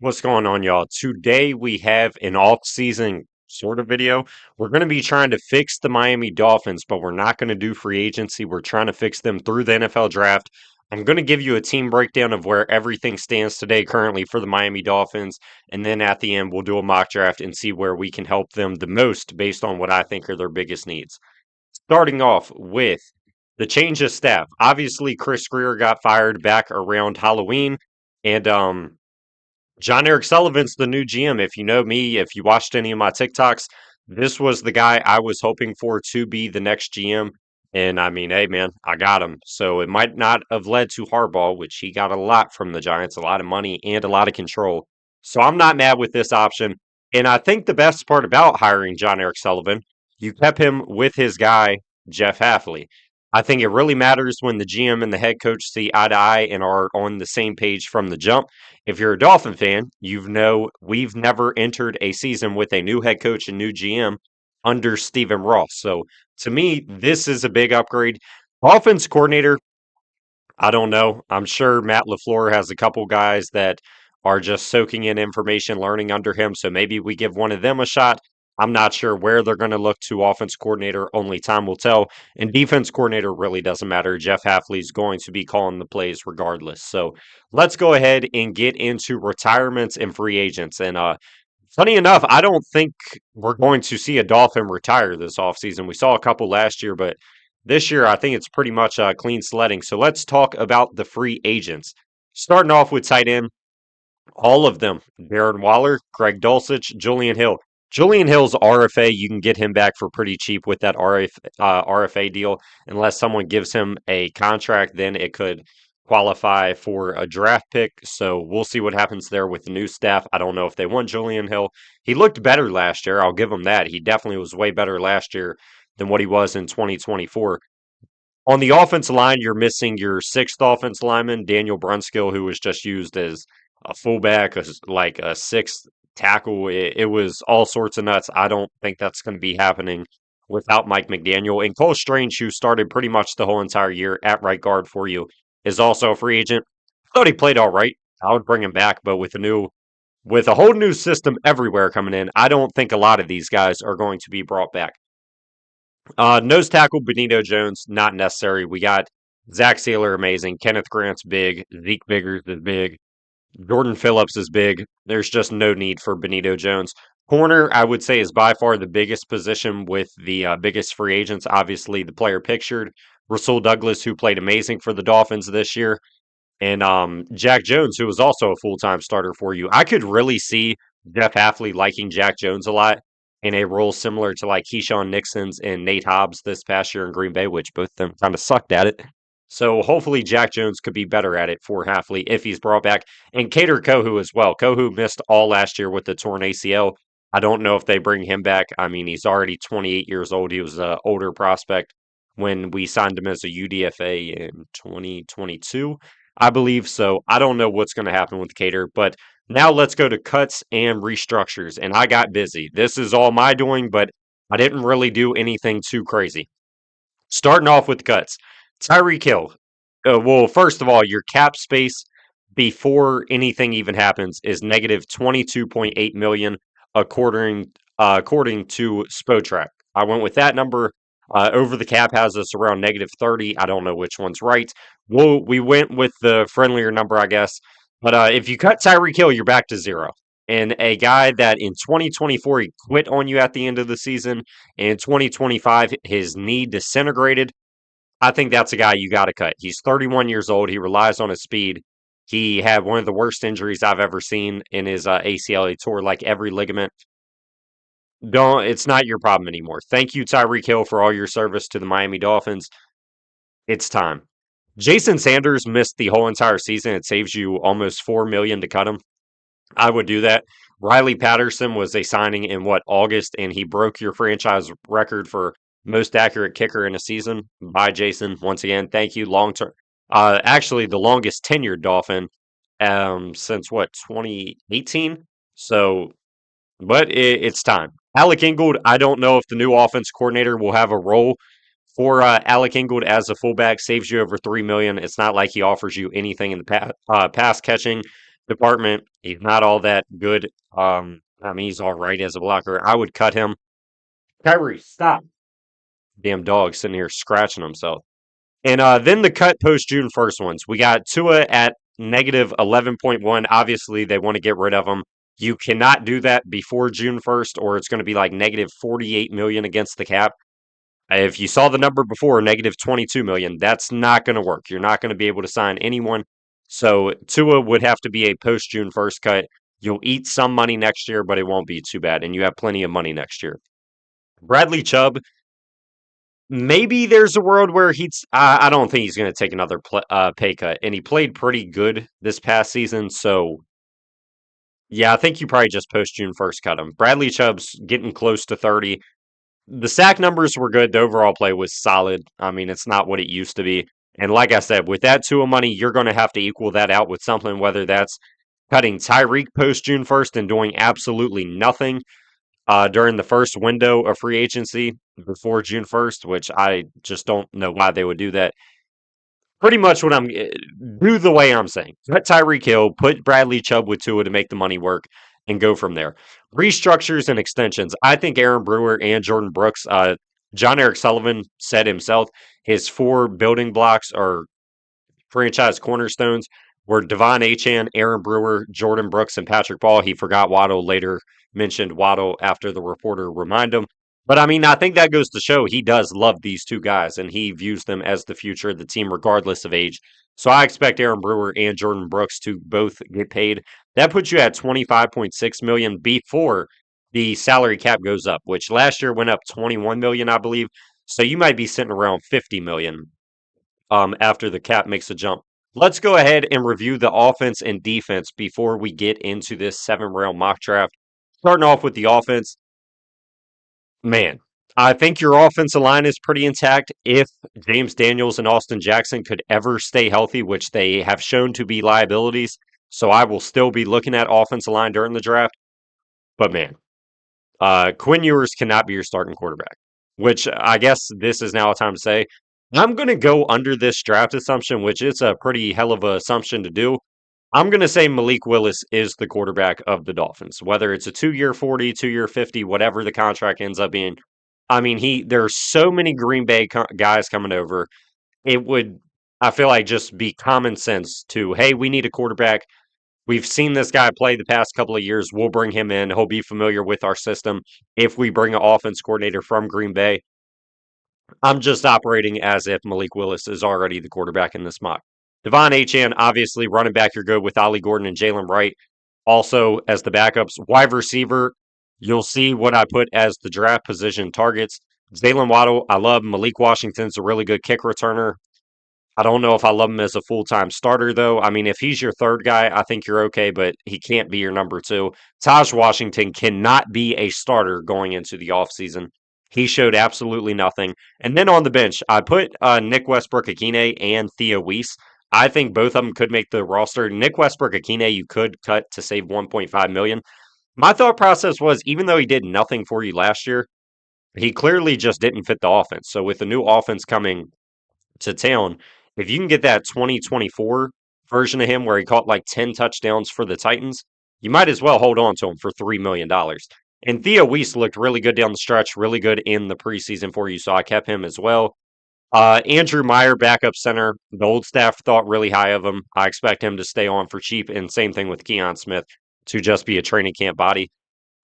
What's going on, y'all? Today we have an off-season sort of video. We're going to be trying to fix the Miami Dolphins, but we're not going to do free agency. We're trying to fix them through the NFL draft. I'm going to give you a team breakdown of where everything stands today currently for the Miami Dolphins, and then at the end we'll do a mock draft and see where we can help them the most based on what I think are their biggest needs. Starting off with the change of staff. Obviously, Chris Greer got fired back around Halloween, and John Eric Sullivan's the new GM. If you know me, if you watched any of my TikToks, this was the guy I was hoping for to be the next GM. And I mean, hey, man, I got him. So it might not have led to Harbaugh, which he got a lot from the Giants, a lot of money and a lot of control. So I'm not mad with this option. And I think the best part about hiring John Eric Sullivan, you kept him with his guy, Jeff Halfley. I think it really matters when the GM and the head coach see eye to eye and are on the same page from the jump. If you're a Dolphin fan, you know we've never entered a season with a new head coach and new GM under Stephen Ross. So to me, this is a big upgrade. Offense coordinator, I don't know. I'm sure Matt LaFleur has a couple guys that are just soaking in information, learning under him. So maybe we give one of them a shot. I'm not sure where they're going to look to offense coordinator. Only time will tell. And defense coordinator really doesn't matter. Jeff Halfley's going to be calling the plays regardless. So let's go ahead and get into retirements and free agents. And funny enough, I don't think we're going to see a Dolphin retire this offseason. We saw a couple last year, but this year I think it's pretty much clean sledding. So let's talk about the free agents. Starting off with tight end, all of them. Darren Waller, Greg Dulcich, Julian Hill. Julian Hill's RFA, you can get him back for pretty cheap with that RFA deal. Unless someone gives him a contract, then it could qualify for a draft pick. So we'll see what happens there with the new staff. I don't know if they want Julian Hill. He looked better last year. I'll give him that. He definitely was way better last year than what he was in 2024. On the offensive line, you're missing your sixth offensive lineman, Daniel Brunskill, who was just used as a fullback, as like a sixth tackle. It was all sorts of nuts. I don't think that's going to be happening without Mike McDaniel. And Cole Strange, who started pretty much the whole entire year at right guard for you, is also a free agent. I thought he played all right. I would bring him back, but with a whole new system everywhere coming in, I don't think a lot of these guys are going to be brought back. Nose tackle Benito Jones, not necessary. We got Zach Sealer, amazing. Kenneth Grant's big. Zeke Biggers is big. Jordan Phillips is big. There's just no need for Benito Jones. Corner, I would say, is by far the biggest position with the biggest free agents. Obviously, the player pictured, Rasul Douglas, who played amazing for the Dolphins this year, and Jack Jones, who was also a full time starter for you. I could really see Jeff Halfley liking Jack Jones a lot in a role similar to like Keyshawn Nixon's and Nate Hobbs this past year in Green Bay, which both of them kind of sucked at it. So hopefully Jack Jones could be better at it for Halfley if he's brought back. And Cater Kohu as well. Kohu missed all last year with the torn ACL. I don't know if they bring him back. I mean, he's already 28 years old. He was an older prospect when we signed him as a UDFA in 2022, I believe. So I don't know what's going to happen with Cater. But now let's go to cuts and restructures. And I got busy. This is all my doing, but I didn't really do anything too crazy. Starting off with cuts. Tyreek Hill. Well, first of all, your cap space before anything even happens is negative 22.8 million according to Spotrac. I went with that number. Over the cap has us around negative 30. I don't know which one's right. We went with the friendlier number, I guess. But if you cut Tyreek Hill, you're back to zero. And a guy that in 2024 he quit on you at the end of the season, and in 2025 his knee disintegrated. I think that's a guy you got to cut. He's 31 years old. He relies on his speed. He had one of the worst injuries I've ever seen in his ACL. He tore like every ligament. Don't. It's not your problem anymore. Thank you, Tyreek Hill, for all your service to the Miami Dolphins. It's time. Jason Sanders missed the whole entire season. It saves you almost $4 million to cut him. I would do that. Riley Patterson was a signing in what, August, and he broke your franchise record for most accurate kicker in a season. Bye, Jason. Once again, thank you. Long term, actually, the longest tenured Dolphin since what, 2018. So, but it's time. Alec Ingold. I don't know if the new offense coordinator will have a role for Alec Ingold as a fullback. Saves you over $3 million. It's not like he offers you anything in the pass catching. department. He's not all that good. I mean, he's all right as a blocker. I would cut him. Kyrie, stop. Damn dog sitting here scratching himself. And then the cut post June 1st ones. We got Tua at negative 11.1. Obviously, they want to get rid of him. You cannot do that before June 1st, or it's going to be like negative 48 million against the cap. If you saw the number before, negative 22 million, that's not going to work. You're not going to be able to sign anyone. So Tua would have to be a post June 1st cut. You'll eat some money next year, but it won't be too bad. And you have plenty of money next year. Bradley Chubb, maybe there's a world where I don't think he's going to take another pay cut. And he played pretty good this past season. So, yeah, I think you probably just post June 1st cut him. Bradley Chubb's getting close to 30. The sack numbers were good. The overall play was solid. I mean, it's not what it used to be. And like I said, with that Tua money, you're going to have to equal that out with something, whether that's cutting Tyreek post June 1st and doing absolutely nothing during the first window of free agency before June 1st, which I just don't know why they would do that. Pretty much what do the way I'm saying. Cut Tyreek Hill, put Bradley Chubb with Tua to make the money work, and go from there. Restructures and extensions. I think Aaron Brewer and Jordan Brooks, John Eric Sullivan said himself, his four building blocks are franchise cornerstones were Devon Achan, Aaron Brewer, Jordan Brooks, and Patrick Ball. He forgot Waddle later, mentioned Waddle after the reporter reminded him. But I mean, I think that goes to show he does love these two guys and he views them as the future of the team, regardless of age. So I expect Aaron Brewer and Jordan Brooks to both get paid. That puts you at 25.6 million before the salary cap goes up, which last year went up 21 million, I believe. So you might be sitting around 50 million after the cap makes a jump. Let's go ahead and review the offense and defense before we get into this 7 round mock draft. Starting off with the offense, man, I think your offensive line is pretty intact. If James Daniels and Austin Jackson could ever stay healthy, which they have shown to be liabilities, so I will still be looking at offensive line during the draft. But man, Quinn Ewers cannot be your starting quarterback, which I guess this is now a time to say. I'm going to go under this draft assumption, which is a pretty hell of a assumption to do. I'm going to say Malik Willis is the quarterback of the Dolphins, whether it's a 2 year 40, 2 year 50, whatever the contract ends up being. I mean, there are so many Green Bay guys coming over. It would, I feel like, just be common sense to, hey, we need a quarterback. We've seen this guy play the past couple of years. We'll bring him in. He'll be familiar with our system. If we bring an offense coordinator from Green Bay, I'm just operating as if Malik Willis is already the quarterback in this mock. Devon Achan, obviously, running back, you're good with Ollie Gordon and Jalen Wright. Also, as the backups, wide receiver, you'll see what I put as the draft position targets. Jalen Waddle, I love. Malik Washington's a really good kick returner. I don't know if I love him as a full-time starter, though. I mean, if he's your third guy, I think you're okay, but he can't be your number two. Taj Washington cannot be a starter going into the offseason. He showed absolutely nothing. And then on the bench, I put Nick Westbrook-Akine and Theo Weiss. I think both of them could make the roster. Nick Westbrook-Akine, you could cut to save 1.5 million. My thought process was, even though he did nothing for you last year, he clearly just didn't fit the offense. So with the new offense coming to town, if you can get that 2024 version of him where he caught like 10 touchdowns for the Titans, you might as well hold on to him for $3 million. And Theo Weiss looked really good down the stretch, really good in the preseason for you, so I kept him as well. Andrew Meyer, backup center. The old staff thought really high of him. I expect him to stay on for cheap, and same thing with Keon Smith to just be a training camp body.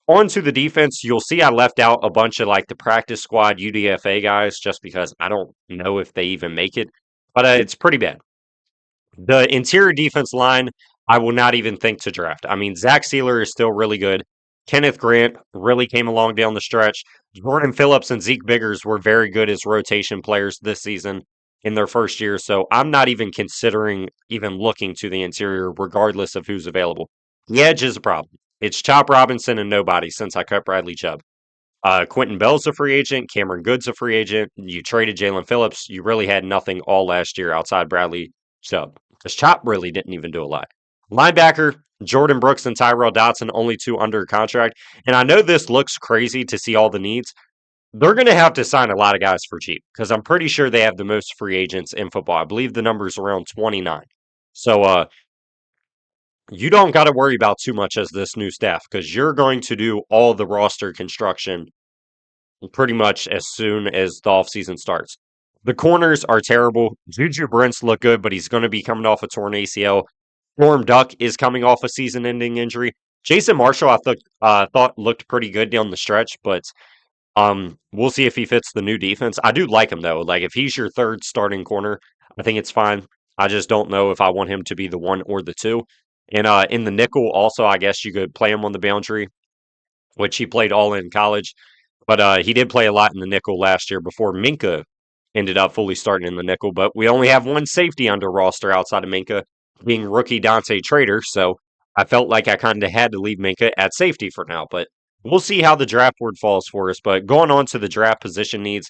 On to the defense, you'll see I left out a bunch of like the practice squad UDFA guys just because I don't know if they even make it, but it's pretty bad. The interior defense line, I will not even think to draft. I mean, Zach Sealer is still really good. Kenneth Grant really came along down the stretch. Jordan Phillips and Zeke Biggers were very good as rotation players this season in their first year. So I'm not even considering even looking to the interior, regardless of who's available. The edge is a problem. It's Chop Robinson and nobody since I cut Bradley Chubb. Quentin Bell's a free agent. Cameron Good's a free agent. You traded Jalen Phillips. You really had nothing all last year outside Bradley Chubb. Because Chop really didn't even do a lot. Linebacker, Jordan Brooks and Tyrell Dotson, only two under contract. And I know this looks crazy to see all the needs. They're going to have to sign a lot of guys for cheap because I'm pretty sure they have the most free agents in football. I believe the number is around 29. So you don't got to worry about too much as this new staff because you're going to do all the roster construction pretty much as soon as the offseason starts. The corners are terrible. Juju Brents look good, but he's going to be coming off a torn ACL. Norm Duck is coming off a season-ending injury. Jason Marshall, thought looked pretty good down the stretch, but we'll see if he fits the new defense. I do like him though. Like if he's your third starting corner, I think it's fine. I just don't know if I want him to be the one or the two. And in the nickel, also, I guess you could play him on the boundary, which he played all in college. But he did play a lot in the nickel last year before Minka ended up fully starting in the nickel. But we only have one safety under roster outside of Minka, being rookie Dante Trader. So I felt like I kind of had to leave Minka at safety for now. But we'll see how the draft board falls for us. But going on to the draft position needs,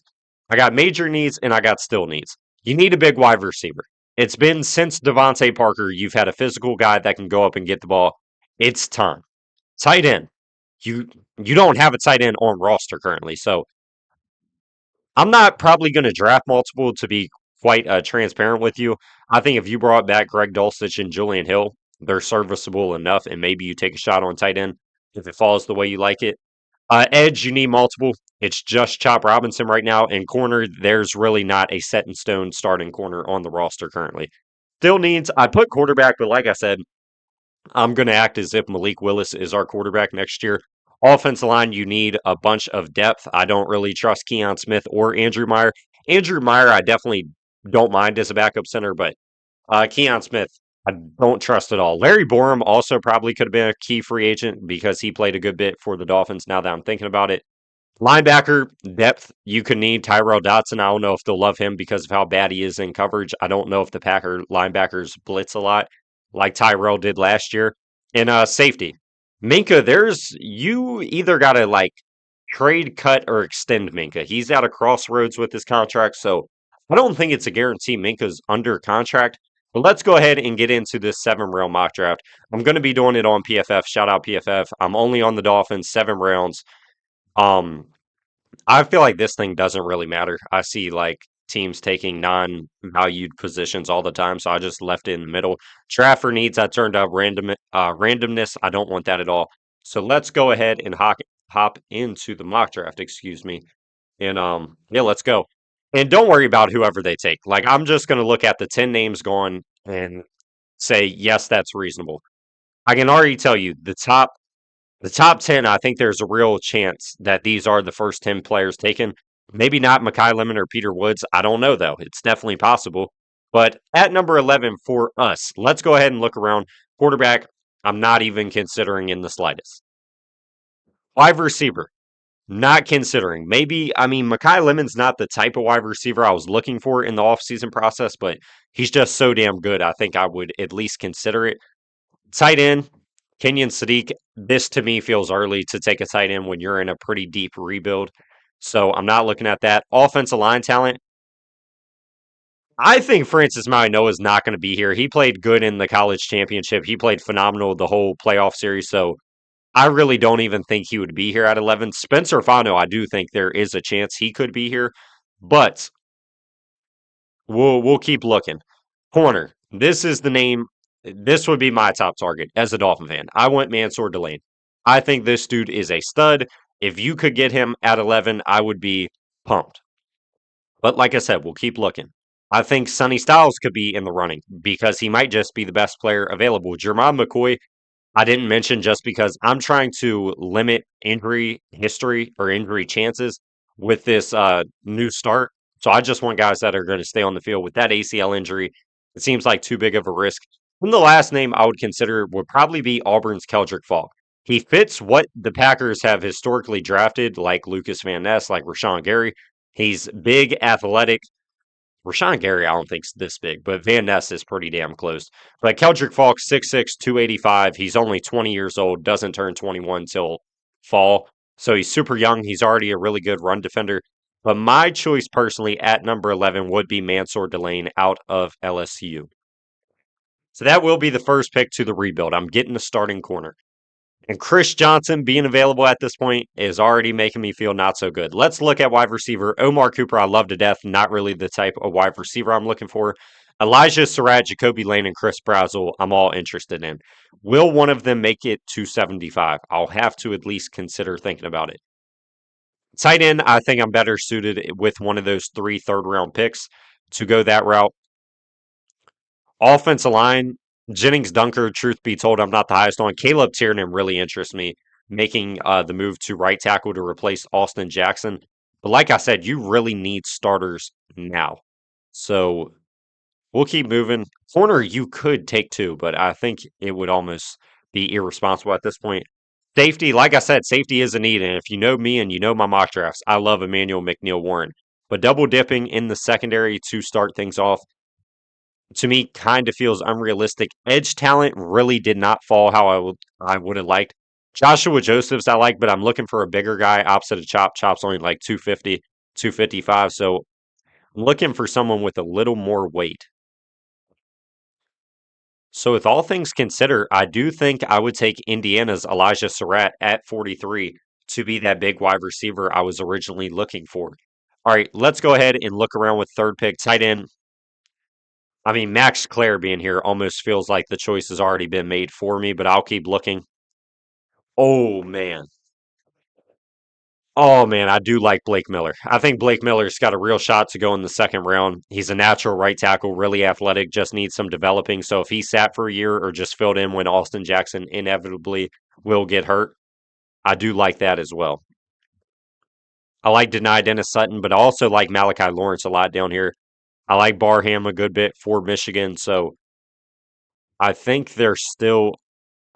I got major needs and I got still needs. You need a big wide receiver. It's been since Devontae Parker, you've had a physical guy that can go up and get the ball. It's time. Tight end. You you don't have a tight end on roster currently, so I'm not probably going to draft multiple to be quite transparent with you. I think if you brought back Greg Dulcich and Julian Hill, they're serviceable enough, and maybe you take a shot on tight end if it falls the way you like it. Edge, you need multiple. It's just Chop Robinson right now, and corner, there's really not a set in stone starting corner on the roster currently. Still needs, I put quarterback, but like I said, I'm going to act as if Malik Willis is our quarterback next year. Offensive line, you need a bunch of depth. I don't really trust Keon Smith or Andrew Meyer. Andrew Meyer, I definitely don't mind as a backup center, but Keon Smith, I don't trust at all. Larry Borum also probably could have been a key free agent because he played a good bit for the Dolphins now that I'm thinking about it. Linebacker depth, you could need Tyrell Dotson. I don't know if they'll love him because of how bad he is in coverage. I don't know if the Packer linebackers blitz a lot like Tyrell did last year. And safety. Minka, there's you either gotta like trade, cut, or extend Minka. He's at a crossroads with his contract, so I don't think it's a guarantee Minka's under contract. But let's go ahead and get into this 7 round mock draft. I'm gonna be doing it on PFF. Shout out PFF. I'm only on the Dolphins, 7 rounds. Um, I feel like this thing doesn't really matter. I see like teams taking non-valued positions all the time, so I just left it in the middle. Draft for needs, I turned up randomness. I don't want that at all. So let's go ahead and hop into the mock draft. Excuse me, and yeah, let's go. And don't worry about whoever they take. Like I'm just gonna look at the 10 names gone and say yes, that's reasonable. I can already tell you the top 10, I think there's a real chance that these are the first 10 players taken. Maybe not Makai Lemon or Peter Woods. I don't know, though. It's definitely possible. But at number 11 for us, let's go ahead and look around. Quarterback, I'm not even considering in the slightest. Wide receiver, not considering. Maybe, I mean, Makai Lemon's not the type of wide receiver I was looking for in the offseason process, but he's just so damn good. I think I would at least consider it. Tight end, Kenyon Sadiq. This to me feels early to take a tight end when you're in a pretty deep rebuild. So I'm not looking at that. Offensive line talent. I think Francis Mauigoa is not going to be here. He played good in the college championship. He played phenomenal the whole playoff series. So I really don't even think he would be here at 11. Spencer Fano, I do think there is a chance he could be here, but we'll keep looking. Corner. This is the name. This would be my top target as a Dolphin fan. I want Mansour Delane. I think this dude is a stud. If you could get him at 11, I would be pumped. But like I said, we'll keep looking. I think Sonny Styles could be in the running because he might just be the best player available. Jermon McCoy, I didn't mention just because I'm trying to limit injury history or injury chances with this new start. So I just want guys that are going to stay on the field with that ACL injury. It seems like too big of a risk. And the last name I would consider would probably be Auburn's Keldrick Falk. He fits what the Packers have historically drafted, like Lucas Van Ness, like Rashawn Gary. He's big, athletic, Rashawn Gary, I don't think's this big, but Van Ness is pretty damn close. But Keldrick Falk, 6'6", 285. He's only 20 years old, doesn't turn 21 till fall. So he's super young. He's already a really good run defender. But my choice personally at number 11 would be Mansour Delane out of LSU. So that will be the first pick to the rebuild. I'm getting the starting corner. And Chris Johnson being available at this point is already making me feel not so good. Let's look at wide receiver. Omar Cooper, I love to death. Not really the type of wide receiver I'm looking for. Elijah Surratt, Jacoby Lane, and Chris Brazzell, I'm all interested in. Will one of them make it to 75? I'll have to at least consider thinking about it. Tight end, I think I'm better suited with one of those three third round picks to go that route. Offensive line, Jennings Dunker, truth be told, I'm not the highest on. Caleb Tiernan really interests me, making the move to right tackle to replace Austin Jackson. But like I said, you really need starters now. So we'll keep moving. Corner, you could take two, but I think it would almost be irresponsible at this point. Safety, like I said, safety is a need. And if you know me and you know my mock drafts, I love Emmanuel McNeil Warren. But double dipping in the secondary to start things off, to me, kind of feels unrealistic. Edge talent really did not fall how I would have liked. Joshua Josephs I like, but I'm looking for a bigger guy opposite of Chop. Chop's only like 250, 255. So I'm looking for someone with a little more weight. So, with all things considered, I do think I would take Indiana's Elijah Surratt at 43 to be that big wide receiver I was originally looking for. All right, let's go ahead and look around with third pick, tight end. I mean, Max Clare being here almost feels like the choice has already been made for me, but I'll keep looking. Oh, man. Oh, man, I do like Blake Miller. I think Blake Miller's got a real shot to go in the second round. He's a natural right tackle, really athletic, just needs some developing. So if he sat for a year or just filled in when Austin Jackson inevitably will get hurt, I do like that as well. I like Deni Dennis Sutton, but I also like Malachi Lawrence a lot down here. I like Barham a good bit for Michigan. So I think there's still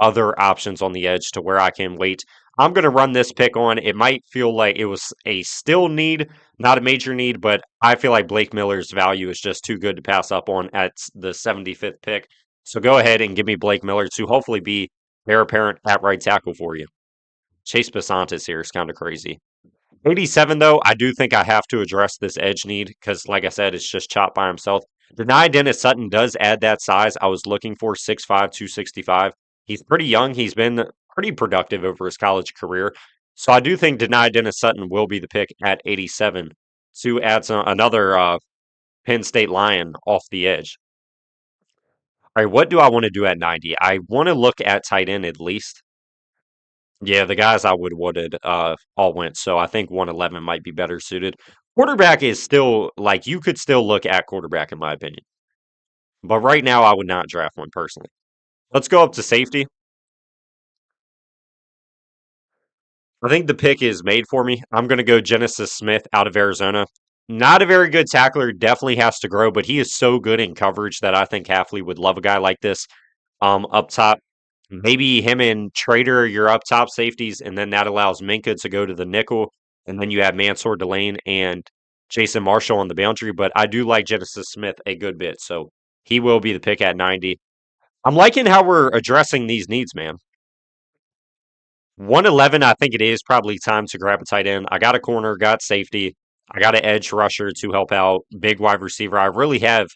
other options on the edge to where I can wait. I'm going to run this pick on. It might feel like it was a still need, not a major need, but I feel like Blake Miller's value is just too good to pass up on at the 75th pick. So go ahead and give me Blake Miller to hopefully be heir apparent at right tackle for you. Chase Basantis here is kind of crazy. 87, though, I do think I have to address this edge need because, like I said, it's just chopped by himself. Deni Dennis Sutton does add that size I was looking for, 6'5", 265. He's pretty young. He's been pretty productive over his college career. So I do think Deni Dennis Sutton will be the pick at 87 to add another Penn State Lion off the edge. All right, what do I want to do at 90? I want to look at tight end at least. Yeah, the guys I would wanted all went, so I think 111 might be better suited. Quarterback is still like you could still look at quarterback in my opinion, but right now I would not draft one personally. Let's go up to safety. I think the pick is made for me. I'm going to go Genesis Smith out of Arizona. Not a very good tackler, definitely has to grow, but he is so good in coverage that I think Halfley would love a guy like this. Up top, maybe him and Trader are your up top safeties, and then that allows Minka to go to the nickel, and then you have Mansour Delane and Jason Marshall on the boundary. But I do like Genesis Smith a good bit, so he will be the pick at 90. I'm liking how we're addressing these needs, man. 111, I think it is probably time to grab a tight end. I got a corner, got safety, I got an edge rusher to help out, big wide receiver. I really have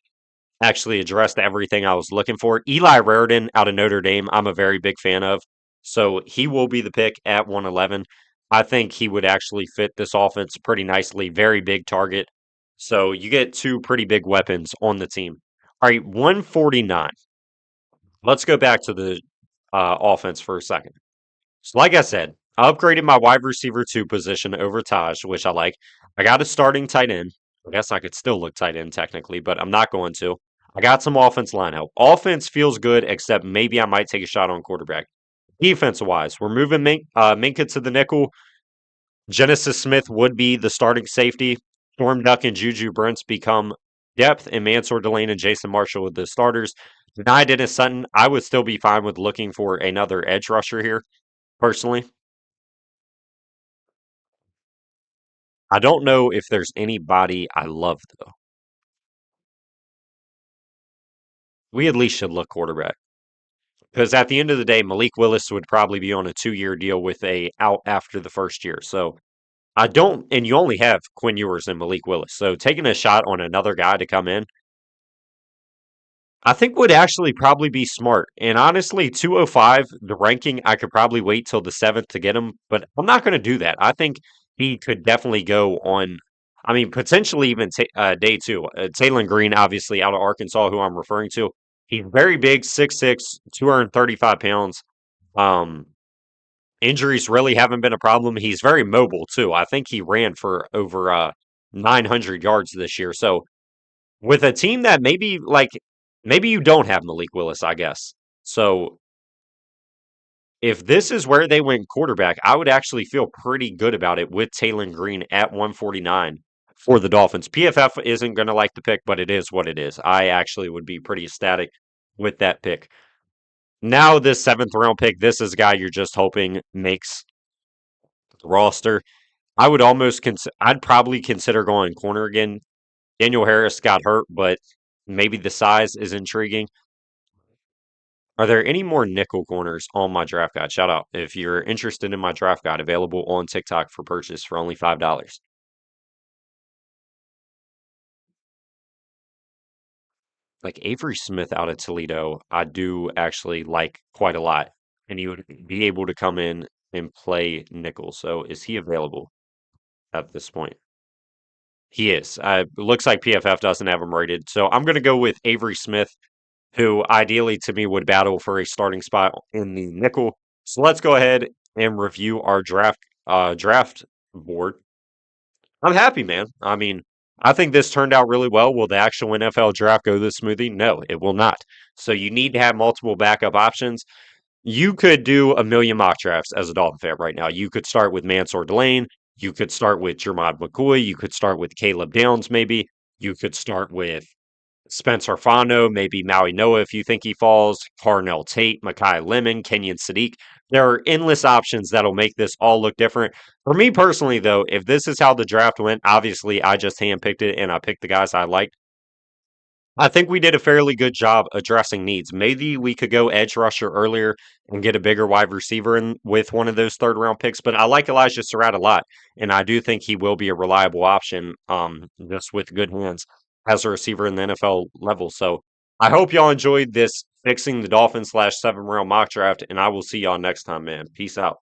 actually addressed everything I was looking for. Eli Raridan out of Notre Dame, I'm a very big fan of. So he will be the pick at 111. I think he would actually fit this offense pretty nicely. Very big target. So you get two pretty big weapons on the team. All right, 149. Let's go back to the offense for a second. So, like I said, I upgraded my wide receiver 2 position over Taj, which I like. I got a starting tight end. I guess I could still look tight end technically, but I'm not going to. I got some offense line help. Offense feels good, except maybe I might take a shot on quarterback. Defense wise, we're moving Minka to the nickel. Genesis Smith would be the starting safety. Storm Duck and Juju Brents become depth, and Mansour Delane and Jason Marshall with the starters. Denied Dennis Sutton, I would still be fine with looking for another edge rusher here, personally. I don't know if there's anybody I love, though. We at least should look quarterback. Because at the end of the day, Malik Willis would probably be on a 2-year deal with a out after the first year. So I don't, and you only have Quinn Ewers and Malik Willis. So taking a shot on another guy to come in, I think would actually probably be smart. And honestly, 205, the ranking, I could probably wait till the 7th to get him, but I'm not going to do that. I think he could definitely go on I mean, potentially even day two. Taylor Green, obviously out of Arkansas, who I'm referring to. He's very big, 6'6", 235 pounds. Um, Injuries really haven't been a problem. He's very mobile too. I think he ran for over 900 yards this year. So with a team that maybe you don't have Malik Willis, I guess. So if this is where they went quarterback, I would actually feel pretty good about it with Taylor Green at 149 for the Dolphins. PFF isn't going to like the pick, but it is what it is. I actually would be pretty ecstatic with that pick. Now, this seventh round pick, this is a guy you're just hoping makes the roster. I'd probably consider going corner again. Daniel Harris got hurt, but maybe the size is intriguing. Are there any more nickel corners on my draft guide? Shout out if you're interested in my draft guide, available on TikTok for purchase for only $5. Like Avery Smith out of Toledo, I do actually like quite a lot, and he would be able to come in and play nickel. So is he available at this point? He is. Looks like PFF doesn't have him rated, so I'm going to go with Avery Smith, who ideally to me would battle for a starting spot in the nickel. So let's go ahead and review our draft board. I'm happy, man. I mean, I think this turned out really well. Will the actual NFL draft go this smoothly? No, it will not. So you need to have multiple backup options. You could do a million mock drafts as a Dolphin fan right now. You could start with Mansour Delane. You could start with Jermod McCoy. You could start with Caleb Downs, maybe. You could start with Spencer Fano, maybe Maui Noah if you think he falls, Carnell Tate, Makai Lemon, Kenyon Sadiq. There are endless options that'll make this all look different. For me personally, though, if this is how the draft went, obviously I just handpicked it and I picked the guys I liked. I think we did a fairly good job addressing needs. Maybe we could go edge rusher earlier and get a bigger wide receiver in with one of those third round picks. But I like Elijah Surratt a lot, and I do think he will be a reliable option, just with good hands as a receiver in the NFL level. So I hope y'all enjoyed this fixing the Dolphins /7 round mock draft, and I will see y'all next time, man. Peace out.